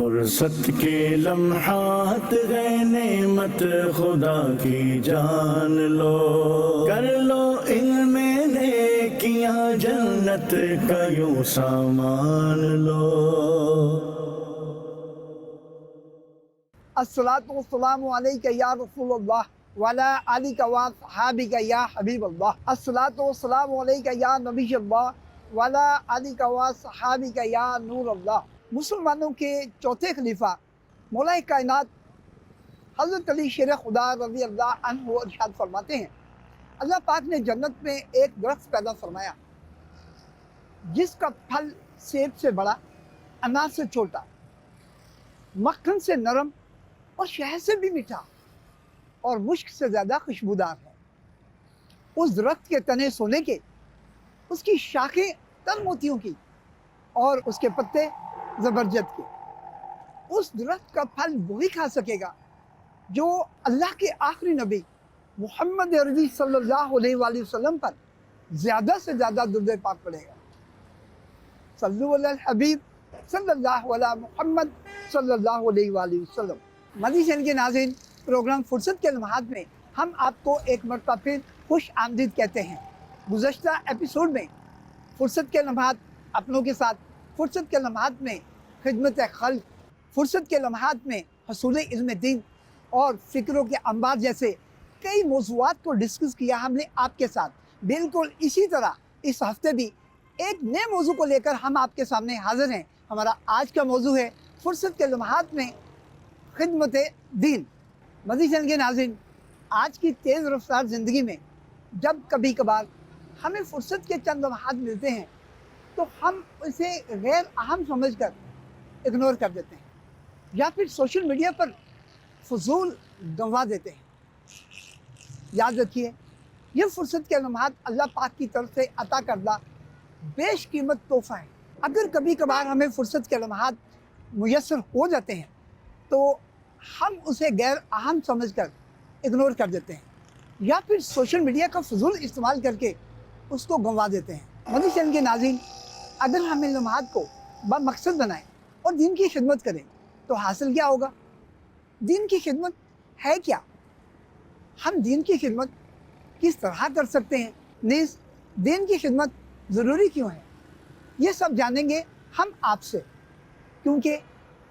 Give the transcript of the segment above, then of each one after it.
فرصت کے لمحات گئے نعمت خدا کی جان لو، کر لو علم نیکیاں جنت کا یوں سامان لو۔ الصلاۃ والسلام علیک یا رسول اللہ وعلی آلک و اصحابک یا حبیب اللہ۔ الصلاۃ والسلام علیک یا نبی اللہ وعلی آلک و اصحابک یا نور اللہ۔ مسلمانوں کے چوتھے خلیفہ مولا کائنات حضرت علی شیر خدا رضی اللہ عنہ ارشاد فرماتے ہیں، اللہ پاک نے جنت میں ایک درخت پیدا فرمایا جس کا پھل سیب سے بڑا، انار سے چھوٹا، مکھن سے نرم اور شہد سے بھی میٹھا اور مشک سے زیادہ خوشبودار ہے۔ اس درخت کے تنے سونے کے، اس کی شاخیں تر موتیوں کی اور اس کے پتے زبرجد کے۔ اس درخت کا پھل وہی کھا سکے گا جو اللہ کے آخری نبی محمد عربی صلی اللہ علیہ وآلہ وسلم پر زیادہ سے زیادہ درود پاک پڑھے گا۔ صلو علی الحبیب صلی اللہ علیہ محمد صلی اللہ علیہ وآلہ وسلم۔ مدنی چینل کے ناظرین، پروگرام فرصت کے لمحات میں ہم آپ کو ایک مرتبہ پھر خوش آمدید کہتے ہیں۔ گزشتہ ایپیسوڈ میں فرصت کے لمحات اپنوں کے ساتھ، فرصت کے لمحات میں خدمت خلق، فرصت کے لمحات میں حصول علم دین اور فکروں کے انبار جیسے کئی موضوعات کو ڈسکس کیا ہم نے آپ کے ساتھ۔ بالکل اسی طرح اس ہفتے بھی ایک نئے موضوع کو لے کر ہم آپ کے سامنے حاضر ہیں۔ ہمارا آج کا موضوع ہے فرصت کے لمحات میں خدمت دین۔ مدنی چینل کے ناظرین، آج کی تیز رفتار زندگی میں جب کبھی کبھار ہمیں فرصت کے چند لمحات ملتے ہیں تو ہم اسے غیر اہم سمجھ کر اگنور کر دیتے ہیں یا پھر سوشل میڈیا پر فضول گنوا دیتے ہیں۔ یاد رکھیے، یہ فرصت کے لمحات اللہ پاک کی طرف سے عطا کردہ بیش قیمت تحفہ ہے۔ اگر کبھی کبھار ہمیں فرصت کے لمحات میسر ہو جاتے ہیں تو ہم اسے غیر اہم سمجھ کر اگنور کر دیتے ہیں یا پھر سوشل میڈیا کا فضول استعمال کر کے اس کو گنوا دیتے ہیں۔ مدنی چینل کے ناظرین، اگر ہم ان لمحات کو بمقصد بنائیں اور دین کی خدمت کریں تو حاصل کیا ہوگا؟ دین کی خدمت ہے کیا؟ ہم دین کی خدمت کس طرح کر سکتے ہیں؟ نیز دین کی خدمت ضروری کیوں ہے؟ یہ سب جانیں گے ہم آپ سے، کیونکہ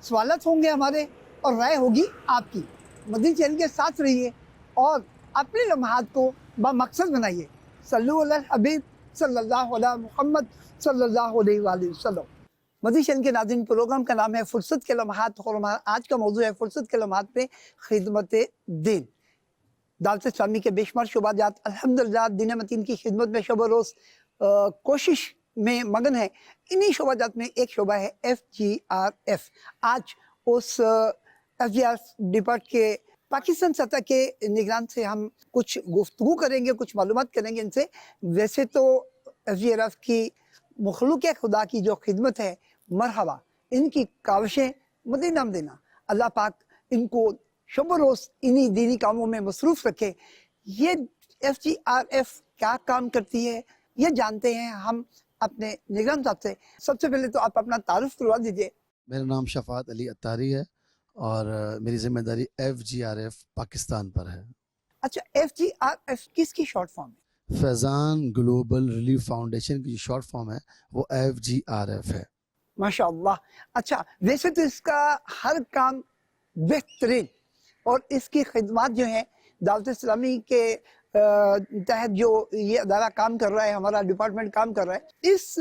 سوالات ہوں گے ہمارے اور رائے ہوگی آپ کی۔ مدنی چینل کے ساتھ رہیے اور اپنے لمحات کو بمقصد بنائیے۔ صلو علی الحبیب صلی اللہ علیہ محمد صلی اللہ علیہ وآلہ وسلم۔ مدنی چینل کے ناظرین، پروگرام کا نام ہے فرصت کے لمحات اور ہمارا آج کا موضوع ہے فرصت کے لمحات میں خدمت دین۔ دعوت اسلامی کے بے شمار شعبہ جات الحمدللہ دین متین کی خدمت میں شب و روز کوشش میں مگن ہے۔ انہی شعبہ جات میں ایک شعبہ ہے FGRF۔ آج اس FGRF ڈپارٹ کے پاکستان سطح کے نگران سے ہم کچھ گفتگو کریں گے، کچھ معلومات کریں گے ان سے۔ ویسے تو FGRF کی مخلوق خدا کی جو خدمت ہے، مرحبا، ان کی کاوشیں مدنی نام دینا، اللہ پاک ان کو شب و روز انہی دینی کاموں میں مصروف رکھے۔ یہ FGRF کیا کام کرتی ہے یہ جانتے ہیں ہم اپنے نگران صاحب سے۔ سب سے پہلے تو آپ اپنا تعارف کروا دیجئے۔ میرا نام شفاعت علی اتاری ہے اور میری ذمہ داری FGRF پاکستان پر ہے۔ اچھا، FGRF کس کی شارٹ فارم ہے؟ فیضان گلوبل ریلیف فاؤنڈیشن کی جو شارٹ فارم ہے وہ FGRF ہے۔ ماشاءاللہ۔ اچھا، ویسے تو اس کا ہر کام بہترین اور اس کی خدمات جو ہیں دعوت اسلامی کے تحت جو یہ ادارہ کام کر رہا ہے، ہمارا ڈپارٹمنٹ کام کر رہا ہے، اس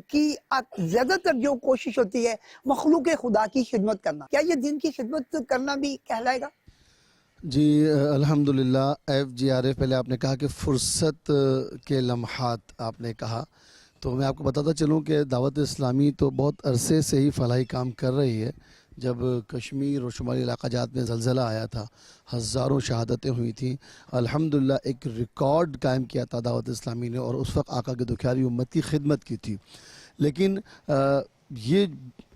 کی زیادہ تر جو کوشش ہوتی ہے مخلوق خدا کی خدمت کرنا، کیا یہ دین کی خدمت کرنا بھی کہلائے گا؟ جی الحمدللہ۔ FGRF، پہلے آپ نے کہا کہ فرصت کے لمحات آپ نے کہا، تو میں آپ کو بتاتا چلوں کہ دعوت اسلامی تو بہت عرصے سے ہی فلاحی کام کر رہی ہے۔ جب کشمیر اور شمالی علاقہ جات میں زلزلہ آیا تھا، ہزاروں شہادتیں ہوئی تھیں، الحمدللہ ایک ریکارڈ قائم کیا تھا دعوت اسلامی نے، اور اس وقت آقا کے دکھیاری امت کی خدمت کی تھی۔ لیکن یہ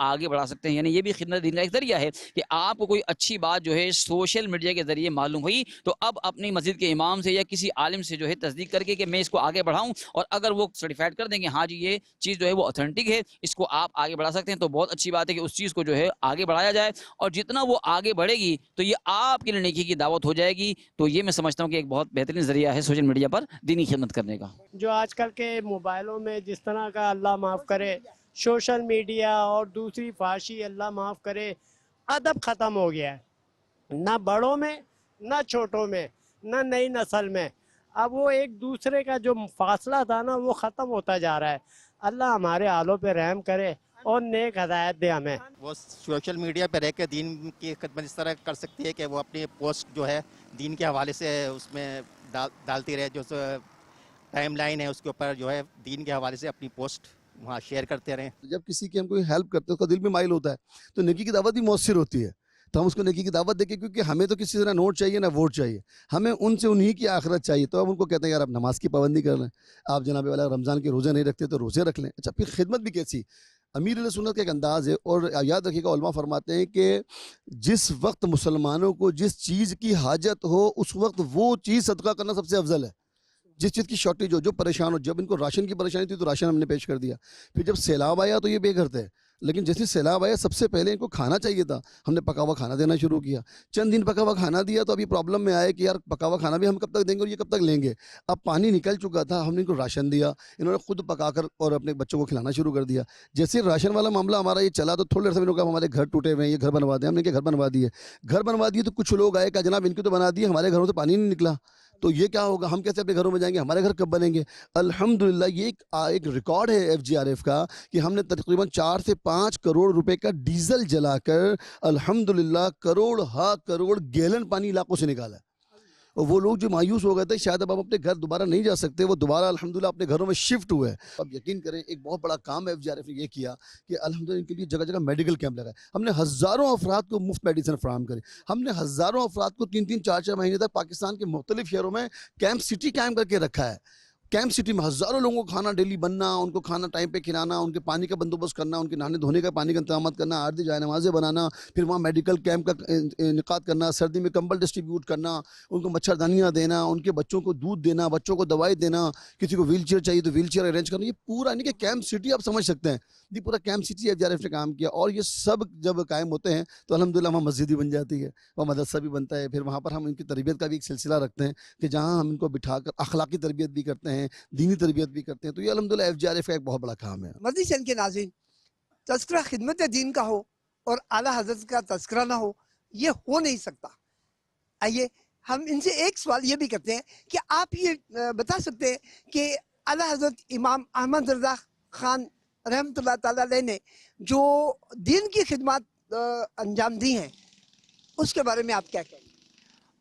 آگے بڑھا سکتے ہیں. یعنی یہ بھی خدمت دین کا ایک ذریعہ ہے کہ آپ کو کوئی اچھی بات جو ہے سوشل میڈیا کے ذریعے معلوم ہوئی تو اب اپنی مسجد کے امام سے یا کسی عالم سے جو ہے تصدیق کر کے کہ میں اس کو آگے بڑھاؤں, اور اگر وہ سرٹیفائڈ کر دیں گے ہاں جی یہ چیز جو ہے وہ اوتھینٹک ہے, اس کو آپ آگے بڑھا سکتے ہیں, تو بہت اچھی بات ہے کہ اس چیز کو جو ہے آگے بڑھایا جائے. اور جتنا وہ آگے بڑھے گی تو یہ آپ کے لیے نیکی کی دعوت ہو جائے گی. تو یہ میں سمجھتا ہوں کہ ایک بہت بہترین ذریعہ ہے سوشل میڈیا پر دینی خدمت کرنے کا. جو آج کل کے موبائلوں میں جس طرح کا اللہ معاف کرے سوشل میڈیا اور دوسری فحاشی اللہ معاف کرے ادب ختم ہو گیا ہے, نہ بڑوں میں نہ چھوٹوں میں نہ نئی نسل میں. اب وہ ایک دوسرے کا جو فاصلہ تھا نا وہ ختم ہوتا جا رہا ہے. اللہ ہمارے حالوں پہ رحم کرے اور نیک ہدایت دے ہمیں. وہ سوشل میڈیا پہ رہ کے دین کی خدمت اس طرح کر سکتی ہے کہ وہ اپنی پوسٹ جو ہے دین کے حوالے سے اس میں ڈالتی رہے, جو ٹائم لائن ہے اس کے اوپر جو ہے دین کے حوالے سے اپنی پوسٹ وہاں شیئر کرتے رہیں. جب کسی کی ہم کوئی ہیلپ کرتے ہیں اس کا دل بھی مائل ہوتا ہے, تو نیکی کی دعوت بھی مؤثر ہوتی ہے. تو ہم اس کو نیکی کی دعوت دیں گے, کیونکہ ہمیں تو کسی طرح نوٹ چاہیے نہ ووٹ چاہیے, ہمیں ان سے انہی کی آخرت چاہیے. تو ہم ان کو کہتے ہیں یار آپ نماز کی پابندی کر لیں, آپ جناب والا رمضان کے روزے نہیں رکھتے تو روزے رکھ لیں. اچھا پھر خدمت بھی کیسی, امیر علیہ سنت کا ایک انداز ہے. اور یاد رکھیے گا علماء فرماتے ہیں کہ جس وقت مسلمانوں کو جس چیز کی حاجت ہو اس وقت وہ چیز صدقہ کرنا سب سے افضل ہے. جس چیز کی شارٹیج ہو, جو پریشان ہو, جب ان کو راشن کی پریشانی تھی تو راشن ہم نے پیش کر دیا. پھر جب سیلاب آیا تو یہ بے گھر تھے, لیکن جیسے سیلاب آیا سب سے پہلے ان کو کھانا چاہیے تھا, ہم نے پکا ہوا کھانا دینا شروع کیا. چند دن پکا ہوا کھانا دیا تو ابھی پرابلم میں آئے کہ یار پکا ہوا کھانا بھی ہم کب تک دیں گے اور یہ کب تک لیں گے. اب پانی نکل چکا تھا, ہم نے ان کو راشن دیا, انہوں نے خود پکا کر اور اپنے بچوں کو کھلانا شروع کر دیا. جیسے راشن والا معاملہ ہمارا یہ چلا تو تھوڑے عرصے میں کہا ہمارے گھر ٹوٹے ہوئے ہیں, یہ گھر بنوا دیں. ہم نے کہ گھر بنوا دیے. گھر بنوا دیے تو کچھ لوگ آئے کہ جناب ان کے تو بنا دیے, ہمارے گھروں سے پانی نہیں نکلا, تو یہ کیا ہوگا, ہم کیسے اپنے گھروں میں جائیں گے, ہمارے گھر کب بنیں گے. الحمدللہ یہ ایک ریکارڈ ہے FGRF کا کہ ہم نے تقریباً 4 سے 5 کروڑ روپے کا ڈیزل جلا کر الحمدللہ کروڑ گیلن پانی علاقوں سے نکالا ہے. اور وہ لوگ جو مایوس ہو گئے تھے شاید اب ہم اپنے گھر دوبارہ نہیں جا سکتے, وہ دوبارہ الحمدللہ اپنے گھروں میں شفٹ ہوئے. اب یقین کریں ایک بہت بڑا کام FGRF نے یہ کیا کہ الحمدللہ ان کے لیے جگہ جگہ میڈیکل کیمپ لگائے. ہم نے ہزاروں افراد کو مفت میڈیسن فراہم کرے. ہم نے ہزاروں افراد کو 3-3 4-4 مہینے تک پاکستان کے مختلف شہروں میں کیمپ سٹی قائم کر کے رکھا ہے. کیمپ سٹی میں ہزاروں لوگوں کو کھانا ڈیلی بننا, ان کو کھانا ٹائم پہ کھلانا, ان کے پانی کا بندوبست کرنا, ان کے نہانے دھونے کا پانی کا انتظامات کرنا, آرتی جائے نمازیں بنانا, پھر وہاں میڈیکل کیمپ کا انعقاد کرنا, سردی میں کمبل ڈسٹریبیوٹ کرنا, ان کو مچھردانیاں دینا, ان کے بچوں کو دودھ دینا, بچوں کو دوائی دینا, کسی کو ویل چیئر چاہیے تو ویل چیئر ارینج کرنا. یہ پورا یعنی کہ کیمپ سٹی آپ سمجھ سکتے ہیں, یہ پورا کیمپ سٹی FGRF نے کام کیا. اور یہ سب جب قائم ہوتے ہیں تو الحمدللہ وہاں مسجد بھی بن جاتی ہے, وہاں مدرسہ بھی بنتا ہے. پھر وہاں پر ہم ان کی تربیت کا بھی ایک سلسلہ رکھتے ہیں کہ جہاں ہم ان کو بٹھا کر اخلاقی تربیت بھی کرتے ہیں, دینی تربیت بھی کرتے ہیں. تو یہ الحمدللہ FGRF کا ایک بہت بڑا کام ہے. مدنی چینل کے ناظرین, تذکرہ خدمت دین کا ہو اور اعلیٰ حضرت کا تذکرہ نہ ہو, یہ ہو نہیں سکتا. آئیے ہم ان سے ایک سوال یہ بھی کرتے ہیں کہ آپ یہ بتا سکتے ہیں کہ اعلیٰ حضرت امام احمد رضا خان رحمۃ اللہ تعالیٰ علیہ نے جو دین کی خدمات انجام دی ہیں اس کے بارے میں آپ کیا کہیں گے؟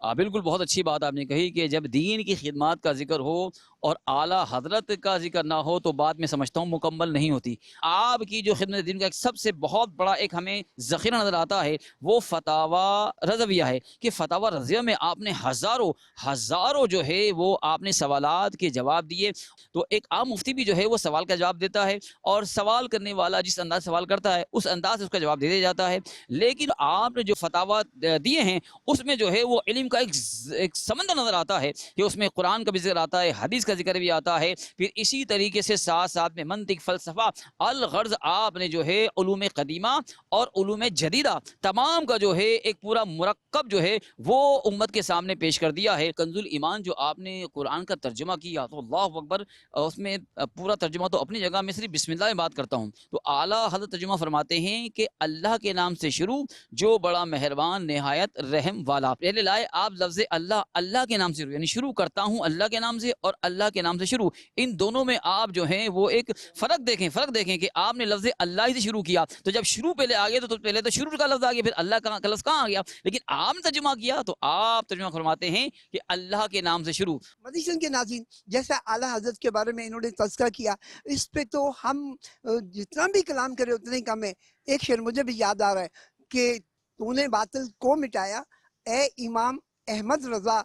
بالکل بہت اچھی بات آپ نے کہی کہ جب دین کی خدمات کا ذکر ہو اور اعلیٰ حضرت کا ذکر نہ ہو تو بات میں سمجھتا ہوں مکمل نہیں ہوتی. آپ کی جو خدمت دین کا ایک سب سے بہت بڑا ایک ہمیں ذخیرہ نظر آتا ہے وہ فتاوی رضویہ ہے کہ فتاوی رضویہ میں آپ نے ہزاروں جو ہے وہ آپ نے سوالات کے جواب دیے. تو ایک عام مفتی بھی جو ہے وہ سوال کا جواب دیتا ہے اور سوال کرنے والا جس انداز سوال کرتا ہے اس انداز سے اس کا جواب دے دیا جاتا ہے. لیکن آپ نے جو فتاوی دیے ہیں اس میں جو ہے وہ علم کا ایک سمندر نظر آتا ہے کہ اس میں قرآن کا بھی ذکر آتا ہے, حدیث کا ذکر بھی آتا ہے, پھر اسی طریقے سے ساتھ میں منطق, فلسفہ, الغرض آپ نے جو ہے علوم قدیمہ اور علوم جدیدہ تمام کا جو ہے ایک پورا مرکب جو ہے وہ امت کے سامنے پیش کر دیا ہے. کنز الایمان جو آپ نے قرآن کا ترجمہ کیا تو اللہ اکبر, اس میں پورا ترجمہ تو اپنی جگہ میں صرف بسم اللہ میں بات کرتا ہوں. تو اعلیٰ حضرت ترجمہ فرماتے ہیں کہ اللہ کے نام سے شروع جو بڑا مہربان نہایت رحم والا. پہلے لائے آپ لفظ اللہ کے نام سے یعنی شروع کرتا ہوں اللہ کے نام سے اور اللہ کے نام سے شروع, ان دونوں میں آپ جو ہیں وہ ایک فرق دیکھیں کہ آپ نے لفظ اللہ ہی سے شروع کیا تو جب شروع پہلے آ گیا تو پہلے تو شروع کا لفظ آ گیا, پھر اللہ کا لفظ کہاں آ گیا, لیکن آپ نے ترجمہ کیا تو آپ ترجمہ فرماتے ہیں کہ اللہ کے نام سے شروع. مدنی چینل کے ناظرین, جیسا اعلیٰ حضرت کے بارے میں انہوں نے تذکرہ کیا, اس پہ تو ہم جتنا بھی کلام کرے اتنا ہی کم ہے. ایک شعر مجھے بھی یاد آ رہا ہے کہ تو نے باطل کو مٹایا اے امام احمد رضا,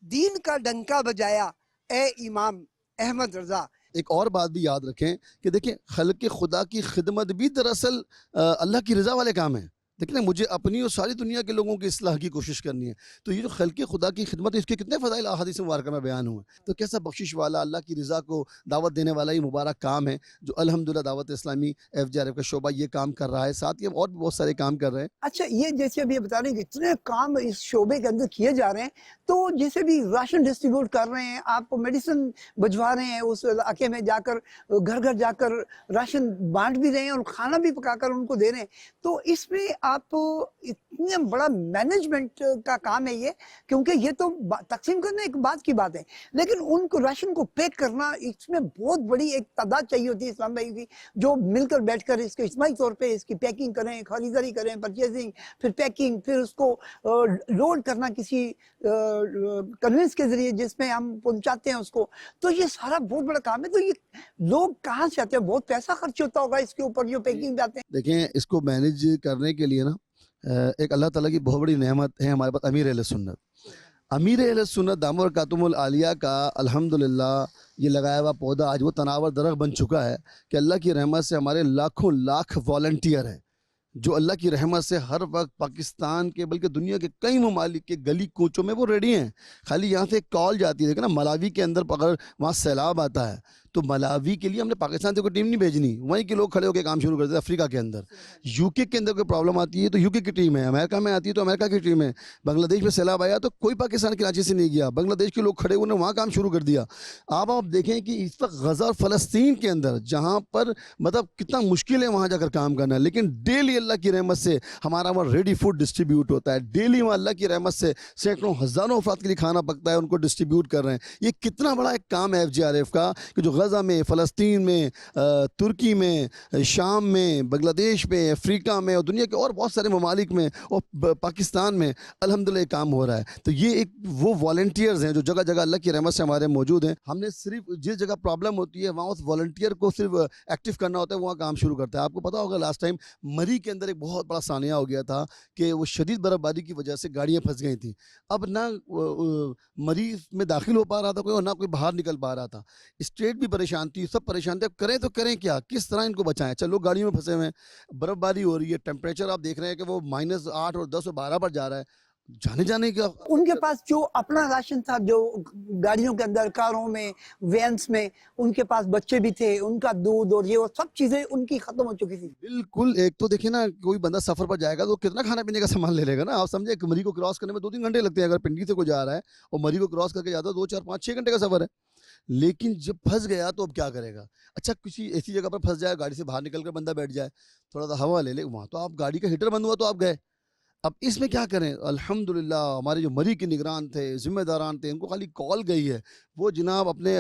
دین کا ڈنکا بجایا اے امام احمد رضا. ایک اور بات بھی یاد رکھیں کہ دیکھیں خلق خدا کی خدمت بھی دراصل اللہ کی رضا والے کام ہیں. دیکھیں نا مجھے اپنی اور ساری دنیا کے لوگوں کی اصلاح کی کوشش کرنی ہے. تو یہ جو خلق خدا کی خدمت ہے اس کے کتنے فضائل احادیث مبارکہ میں بیان ہوئے. تو کیسا بخشش والا اللہ کی رضا کو دعوت دینے والا یہ مبارک کام ہے جو الحمدللہ دعوت اسلامی FJRF کا شعبہ یہ کام کر رہا ہے. ساتھ ہی ہم اور بھی بہت سارے کام کر رہے ہیں. اچھا یہ جیسے ابھی بتا رہے ہیں کہ اتنے کام اس شعبے کے اندر کیے جا رہے ہیں, تو جیسے بھی راشن ڈسٹریبیوٹ کر رہے ہیں, آپ میڈیسن بھجوا رہے ہیں, اس علاقے میں جا کر گھر گھر جا کر راشن بانٹ بھی رہے ہیں اور کھانا بھی پکا کر ان کو دے رہے ہیں, تو اس میں آپ اتنا بڑا مینجمنٹ کا کام ہے یہ, کیونکہ یہ تو تقسیم کرنا ایک بات کی بات ہے, لیکن ان کو راشن کو پیک کرنا اس میں بہت بڑی ایک تعداد چاہیے ہوتی ہے اسلام بھائی کی, جو مل کر بیٹھ کر اس کے اجتماعی طور پہ اس کی پیکنگ کریں, خریداری کریں, پرچیزنگ, پھر پیکنگ, پھر اس کو لوڈ کرنا کسی کنوینس کے ذریعے جس میں ہم پہنچاتے ہیں اس کو. تو یہ سارا بہت بڑا کام ہے. تو یہ لوگ کہاں سے آتے ہیں؟ بہت پیسہ خرچ ہوتا ہوگا اس کے اوپر جو پیکنگ پہ آتے ہیں. دیکھیں اس کو مینیج کرنے کے لیے نا ایک اللہ تعالیٰ کی بہت بڑی نعمت ہے ہمارے پاس امیر اہل سنت. امیر اہل سنت دامہ برکاتہم العالیہ کا الحمدللہ یہ لگایا ہوا پودا آج وہ تناور درخت بن چکا ہے کہ اللہ کی رحمت سے ہمارے لاکھوں لاکھ والنٹیئر ہیں جو اللہ کی رحمت سے ہر وقت پاکستان کے بلکہ دنیا کے کئی ممالک کے گلی کوچوں میں وہ ریڈی ہیں. خالی یہاں سے ایک کال جاتی ہے. دیکھیں نا ملاوی کے اندر اگر وہاں سیلاب آتا ہے تو ملاوی کے لیے ہم نے پاکستان سے کوئی ٹیم نہیں بھیجنی, وہیں کے لوگ کھڑے ہو کے کام شروع کرتے ہیں. افریقہ کے اندر UK کے اندر کوئی پرابلم آتی ہے تو UK کی ٹیم ہے, امریکہ میں آتی ہے تو امریکہ کی ٹیم ہے, بنگلہ دیش میں سیلاب آیا تو کوئی پاکستان کراچی سے نہیں گیا, بنگلہ دیش کے لوگ کھڑے ہوئے وہاں کام شروع کر دیا. آپ دیکھیں کہ اس وقت غزہ اور فلسطین کے اندر جہاں پر مطلب کتنا مشکل ہے وہاں جا کر کام کرنا, لیکن ڈیلی اللہ کی رحمت سے ہمارا وہاں ریڈی فوڈ ڈسٹریبیوٹ ہوتا ہے. ڈیلی وہاں اللہ کی رحمت سے سینکڑوں ہزاروں افراد کے لیے کھانا پکتا ہے, ان کو ڈسٹریبیوٹ کر رہے ہیں. یہ کتنا بڑا ایک کام ہے FJRF کا کہ جو غزہ میں, فلسطین میں, ترکی میں, شام میں, بنگلہ دیش میں, افریقہ میں اور دنیا کے اور بہت سارے ممالک میں اور پاکستان میں الحمدللہ یہ کام ہو رہا ہے. تو یہ ایک وہ والنٹیئرز ہیں جو جگہ جگہ اللہ کی رحمت سے ہمارے موجود ہیں. ہم نے صرف جس جگہ پرابلم ہوتی ہے وہاں اس والنٹیئر کو صرف ایکٹیو کرنا ہوتا ہے, وہاں کام شروع کرتا ہے. آپ کو پتا ہوگا لاسٹ ٹائم مری کے اندر ایک بہت بڑا سانحہ ہو گیا تھا کہ وہ شدید برف باری کی وجہ سے گاڑیاں پھنس گئی تھیں. اب نہ مری میں داخل ہو پا رہا تھا کوئی اور نہ کوئی باہر نکل پا رہا تھا. اسٹیٹ بھی پریشان تھی, سب پریشان تھے. اب کریں تو کریں کیا, کس طرح ان کو بچائیں؟ چلو گاڑیوں میں پھنسے ہوئے ہیں, برف باری ہو رہی ہے, ٹیمپریچر آپ دیکھ رہے ہیں کہ وہ -8 اور 10 اور 12 پر جا رہا ہے. جانے کا ان کے پاس جو اپنا راشن تھا, جو گاڑیوں کے اندر, کاروں میں, وینس میں, ان کے پاس بچے بھی تھے, ان کا دودھ اور یہ وہ سب چیزیں ان کی ختم ہو چکی تھی. بالکل. ایک تو دیکھیں نا کوئی بندہ سفر پر جائے گا تو کتنا کھانا پینے کا سامان لے لے گا نا. آپ سمجھے کہ مری کو کراس کرنے میں 2-3 گھنٹے لگتے ہیں اگر پنڈی سے کوئی جا رہا ہے اور مری کو کراس کر کے جاتا ہے 2, 4, 5, 6 گھنٹے کا سفر ہے. لیکن جب پھنس گیا تو اب کیا کرے گا؟ اچھا کسی ایسی جگہ پر پھنس جائے, گاڑی سے باہر نکل کر بندہ بیٹھ جائے, تھوڑا سا ہوا لے لے, وہاں تو آپ گاڑی کا ہیٹر بند ہوا تو آپ گئے. اب اس میں کیا کریں؟ الحمدللہ ہمارے جو مری کے نگران تھے, ذمہ داران تھے, ان کو خالی کال گئی ہے, وہ جناب اپنے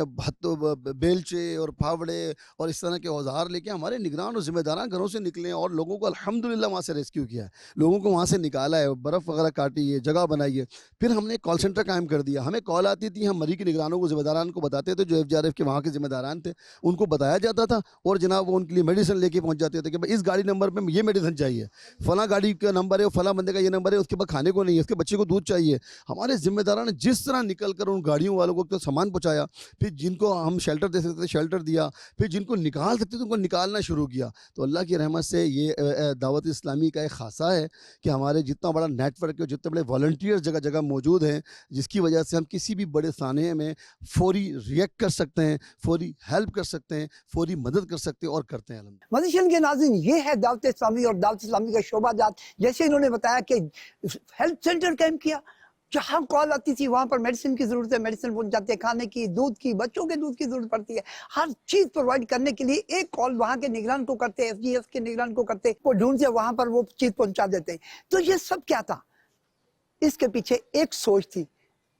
بیلچے اور پھاوڑے اور اس طرح کے اوزار لے کے ہمارے نگران اور ذمہ داران گھروں سے نکلے اور لوگوں کو الحمدللہ وہاں سے ریسکیو کیا ہے, لوگوں کو وہاں سے نکالا ہے, برف وغیرہ کاٹی ہے, جگہ بنائی ہے. پھر ہم نے کال سینٹر قائم کر دیا. ہمیں کال آتی تھی, ہم مری کے نگرانوں کو, ذمہ داران کو بتاتے تھے, جو FJRF کے وہاں کے ذمہ داران تھے ان کو بتایا جاتا تھا اور جناب وہ ان کے لیے میڈیسن لے کے پہنچ جاتے تھے کہ بھائی اس گاڑی نمبر پہ یہ میڈیسن چاہیے, فلاں گاڑی کا نمبر ہے, فلاں بندے کا یہ نمبر ہے, اس کے بعد کھانے کو نہیں ہے, اس کے بچے کو دودھ چاہیے. ہمارے ذمہ داران نے جس طرح نکل کر ان گاڑیوں والوں کو سامان پہنچایا, پھر جن کو ہم شیلٹر دے سکتے تھے شیلٹر دیا, پھر جن کو نکال سکتے تھے ان کو نکالنا شروع کیا. تو اللہ کی رحمت سے یہ دعوت اسلامی کا ایک خاصہ ہے کہ ہمارے جتنا بڑا نیٹ ورک ہے, جتنے بڑے والنٹیئر جگہ جگہ موجود ہیں, جس کی وجہ سے ہم کسی بھی بڑے سانحے میں فوری ریئیکٹ کر سکتے ہیں, فوری ہیلپ کر سکتے ہیں, فوری مدد کر سکتے ہیں اور کرتے ہیں. مدنی کے ناظرین, یہ ہے دعوت اسلامی اور دعوت اسلامی کا شعبہ جات. جیسے انہوں نے بتایا کہ ہیلتھ سینٹر قائم کیا, جہاں کال آتی تھی وہاں پر میڈیسن کی ضرورت ہے, میڈیسن پہنچ جاتے ہیں, کھانے کی, دودھ کی, بچوں کے دودھ کی ضرورت پڑتی ہے, ہر چیز پرووائڈ کرنے کے لیے ایک کال وہاں کے نگران کو کرتے, FGF کے نگران کو کرتے, وہ ڈھونڈتے وہاں پر وہ چیز پہنچا دیتے. تو یہ سب کیا تھا؟ اس کے پیچھے ایک سوچ تھی,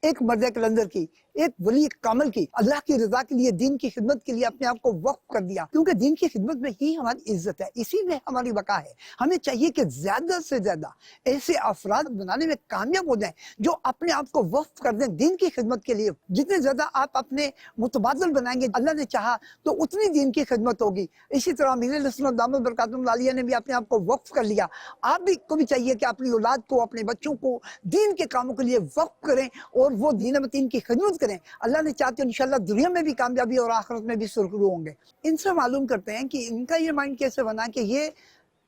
ایک مرد کلندر کی, ایک ولی کامل کی, اللہ کی رضا کے لیے, دین کی خدمت کے لیے اپنے آپ کو وقف کر دیا, کیونکہ دین کی خدمت میں ہی ہماری عزت ہے, اسی میں ہماری بقا ہے. ہمیں چاہیے کہ زیادہ سے زیادہ ایسے افراد بنانے میں کامیاب ہو جائیں جو اپنے آپ کو وقف کر دیں دین کی خدمت کے لیے. جتنے زیادہ آپ اپنے متبادل بنائیں گے, اللہ نے چاہا تو اتنی دین کی خدمت ہوگی. اسی طرح امیر اہل سنت دامہ برکاتہم العالیہ نے بھی اپنے آپ کو وقف کر لیا. آپ بھی کو بھی چاہیے کہ اپنی اولاد کو, اپنے بچوں کو دین کے کاموں کے لیے وقف کریں اور وہ دین متین کی خدمت کریں. اللہ نے چاہتے انشاءاللہ دنیا میں بھی کامیابی اور آخرت میں بھی سرخرو ہوں گے. ان سے معلوم کرتے ہیں کہ ان کا یہ مائنڈ کیسے بنا کہ یہ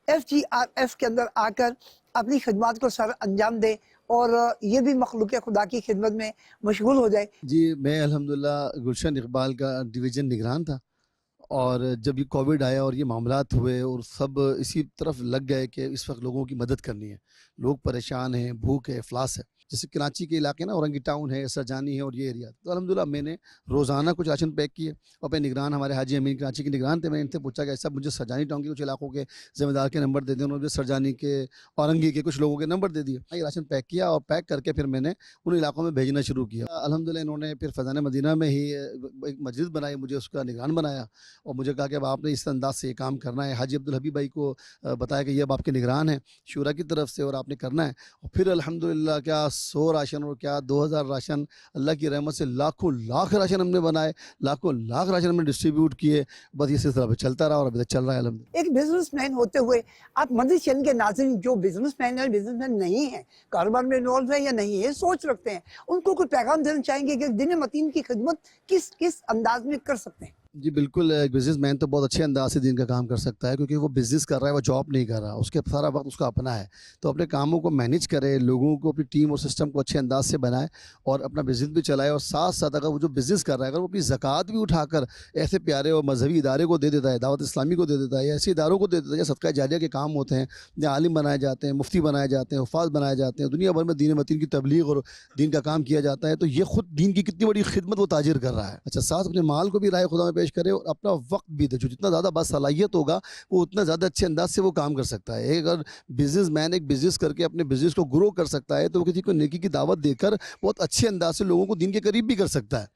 FGRF کے اندر آ کر اپنی خدمات کو سر انجام دے اور یہ بھی مخلوق خدا کی خدمت میں مشغول ہو جائے. جی میں الحمدللہ گلشن اقبال کا ڈویژن نگران تھا، اور جب یہ کووڈ آیا اور یہ معاملات ہوئے اور سب اسی طرف لگ گئے کہ اس وقت لوگوں کی مدد کرنی ہے، لوگ پریشان ہیں، بھوک ہے، افلاس ہے. جیسے کراچی کے علاقے نا اورنگی ٹاؤن ہے، سرجانی ہے اور یہ ایریا، تو الحمدللہ میں نے روزانہ کچھ راشن پیک کیے. اور اپنے نگران ہمارے حاجی امین کراچی کے نگران تھے، میں نے ان سے پوچھا کہ ایسا مجھے سرجانی ٹاؤن کے کچھ علاقوں کے ذمہ دار کے نمبر دے دیں. انہوں نے مجھے سرجانی کے اورنگی کے کچھ لوگوں کے نمبر دے دیے. یہ راشن پیک کیا اور پیک کر کے پھر میں نے ان علاقوں میں بھیجنا شروع کیا. الحمدللہ انہوں نے پھر فیضان مدینہ میں ہی ایک مسجد بنائی، مجھے اس کا نگران بنایا اور مجھے کہا کہ اب آپ نے اس انداز سے یہ کام کرنا ہے. حاجی عبدالحبیب بھائی کو بتایا کہ یہ اب آپ کے نگران ہیں شورا کی طرف سے اور آپ نے کرنا ہے. اور پھر الحمدللہ کیا 100 راشن اور کیا 2000 راشن، اللہ کی رحمت سے لاکھوں لاکھ راشن ہم نے بنائے، لاکھوں لاکھ راشن ہم نے ڈسٹریبیوٹ کیے. بس یہ سلسلہ پہ چلتا رہا اور ابھی تک چل رہا ہے الحمدللہ. ایک بزنس مین ہوتے ہوئے آپ مدنی چینل کے ناظرین جو بزنس مین ہے، بزنس مین نہیں ہے، کاروبار میں انوالو ہے یا نہیں ہے، سوچ رکھتے ہیں، ان کو کوئی پیغام دینا چاہیں گے کہ دین متین کی خدمت کس انداز میں کر سکتے ہیں؟ جی بالکل، ایک بزنس مین تو بہت اچھے انداز سے دین کا کام کر سکتا ہے، کیونکہ وہ بزنس کر رہا ہے، وہ جاب نہیں کر رہا، اس کے سارا وقت اس کا اپنا ہے. تو اپنے کاموں کو مینیج کرے، لوگوں کو اپنی ٹیم اور سسٹم کو اچھے انداز سے بنائے اور اپنا بزنس بھی چلائے. اور ساتھ ساتھ اگر وہ جو بزنس کر رہا ہے اگر وہ اپنی زکوٰۃ بھی اٹھا کر ایسے پیارے اور مذہبی ادارے کو دے دیتا ہے، دعوت اسلامی کو دے دیتا ہے یا ایسے اداروں کو دے دیتا ہے یا صدقہ جاریہ کے کام ہوتے ہیں جہاں عالم بنائے جاتے ہیں، مفتی بنائے جاتے ہیں، حفاظ بنائے جاتے ہیں، دنیا بھر میں دین متین کی تبلیغ اور دین کا کام کیا جاتا ہے، تو یہ خود دین کی کتنی بڑی خدمت وہ تاجر کر رہا ہے. اچھا، ساتھ اپنے مال کو بھی راہ خدا میں پیش کرے اور اپنا وقت بھی دے. جو جتنا زیادہ باصلاحیت ہوگا وہ اتنا زیادہ اچھے انداز سے وہ کام کر سکتا ہے. اگر بزنس مین ایک بزنس کر کے اپنے بزنس کو گرو کر سکتا ہے تو وہ کسی کو نیکی کی دعوت دے کر بہت اچھے انداز سے لوگوں کو دین کے قریب بھی کر سکتا ہے.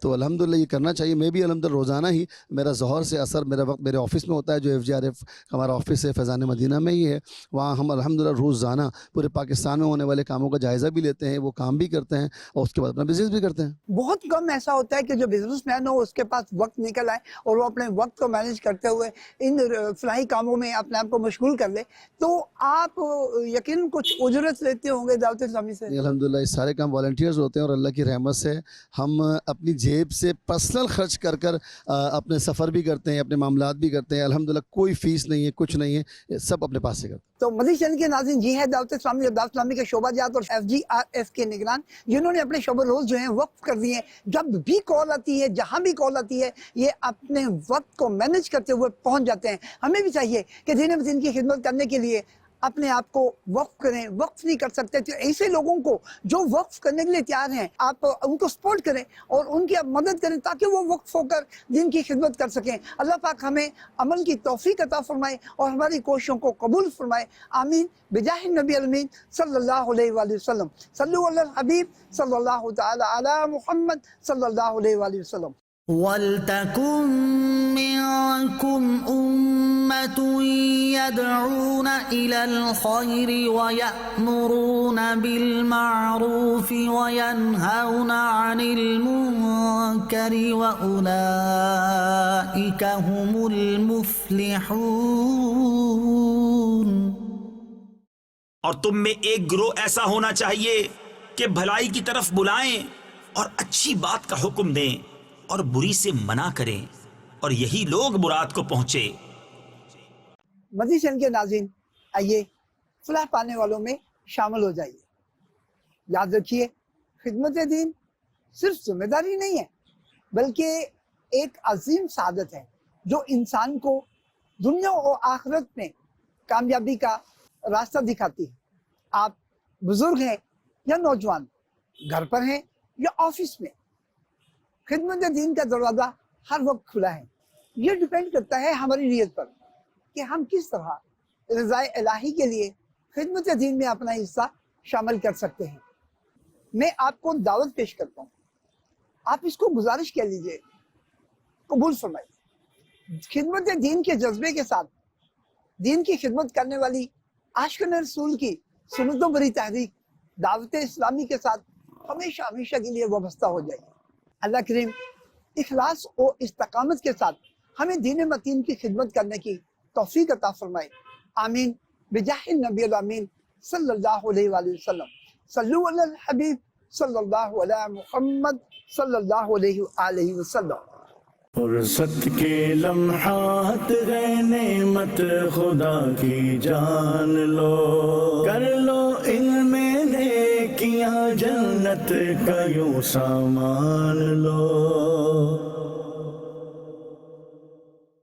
تو الحمدللہ یہ کرنا چاہیے. میں بھی الحمدللہ روزانہ ہی میرا ظہر سے اثر میرا وقت میرے آفس میں ہوتا ہے، جو FGRF ہمارا آفس ہے فیضان مدینہ میں ہی ہے. وہاں ہم الحمدللہ روزانہ پورے پاکستان میں ہونے والے کاموں کا جائزہ بھی لیتے ہیں، وہ کام بھی کرتے ہیں اور اس کے بعد اپنا بزنس بھی کرتے ہیں. بہت کم ایسا ہوتا ہے کہ جو بزنس مین ہو اس کے پاس وقت نکل آئے اور وہ اپنے وقت کو مینیج کرتے ہوئے ان فلاحی کاموں میں اپنے آپ کو مشغول کر لے. تو آپ یقیناً کچھ اجرت لیتے ہوں گے دعوت اسلامی سے؟ الحمدللہ یہ سارے کام والنٹیئرز ہوتے ہیں اور اللہ کی رحمت سے ہم اپنی جیب سے پرسنل خرچ کر کر اپنے سفر بھی کرتے ہیں، اپنے معاملات بھی کرتے ہیں. الحمدللہ کوئی فیس نہیں ہے، کچھ نہیں ہے، سب اپنے پاس سے کرتے ہیں. تو مدنی چینل کے ناظرین جی ہے دعوت اسلامی اور دعوت اسلامی کے شعبہ جات اور FGRF کے نگران جنہوں نے اپنے شعبہ روز جو ہیں وقف کر دیے ہیں. جب بھی کال آتی ہے، جہاں بھی کال آتی ہے، یہ اپنے وقت کو مینیج کرتے ہوئے پہنچ جاتے ہیں. ہمیں بھی چاہیے کہ دین متین کی خدمت کرنے کے لیے اپنے آپ کو وقف کریں. وقف نہیں کر سکتے تو ایسے لوگوں کو جو وقف کرنے کے لیے تیار ہیں آپ ان کو سپورٹ کریں اور ان کی آپ مدد کریں تاکہ وہ وقف ہو کر دین کی خدمت کر سکیں. اللہ پاک ہمیں عمل کی توفیق عطا فرمائے اور ہماری کوششوں کو قبول فرمائے. آمین بجاہ النبی الامین صلی اللہ علیہ وآلہ وسلم. صلو علی الحبیب صلی اللہ تعالی علی محمد صلی اللہ علیہ وآلہ وسلم. وَلْتَكُن مِّنكُمْ أُمَّةٌ يَدْعُونَ إِلَى الْخَيْرِ وَيَأْمُرُونَ بِالْمَعْرُوفِ وَيَنْهَوْنَ عَنِ الْمُنكَرِ وَأُولَئِكَ هُمُ الْمُفْلِحُونَ. اور تم میں ایک گروہ ایسا ہونا چاہیے کہ بھلائی کی طرف بلائیں اور اچھی بات کا حکم دیں اور بری سے منع کریں، اور یہی لوگ مراد کو پہنچے. مدنی چینل کے ناظرین آئیے فلاح پانے والوں میں شامل ہو جائیے. یاد رکھیے خدمت دین صرف ذمہ داری نہیں ہے بلکہ ایک عظیم سعادت ہے جو انسان کو دنیا اور آخرت میں کامیابی کا راستہ دکھاتی ہے. آپ بزرگ ہیں یا نوجوان، گھر پر ہیں یا آفس میں، خدمت دین کا دروازہ ہر وقت کھلا ہے. یہ ڈیپینڈ کرتا ہے ہماری نیت پر کہ ہم کس طرح رضا الہی کے لیے خدمت دین میں اپنا حصہ شامل کر سکتے ہیں. میں آپ کو دعوت پیش کرتا ہوں، آپ اس کو گزارش کر لیجئے، قبول فرمائیے. خدمت دین کے جذبے کے ساتھ دین کی خدمت کرنے والی عاشقان رسول کی سنتوں بری تحریک دعوت اسلامی کے ساتھ ہمیشہ ہمیشہ کے لیے وابستہ ہو جائیے. اللہ کریم اخلاص و استقامت کے ساتھ ہمیں دین متین کی خدمت کرنے کی توفیق عطا فرمائے. آمین بجاہ النبی الامین صلی اللہ علیہ وآلہ وسلم. صلو علی الحبیب صلی اللہ علیہ محمد صلی اللہ علیہ وآلہ وسلم۔ فرصت کے لمحات ہے نعمت خدا کی جان لو، کر لو ان میں نیکیاں جنت کا یوں سامان لو۔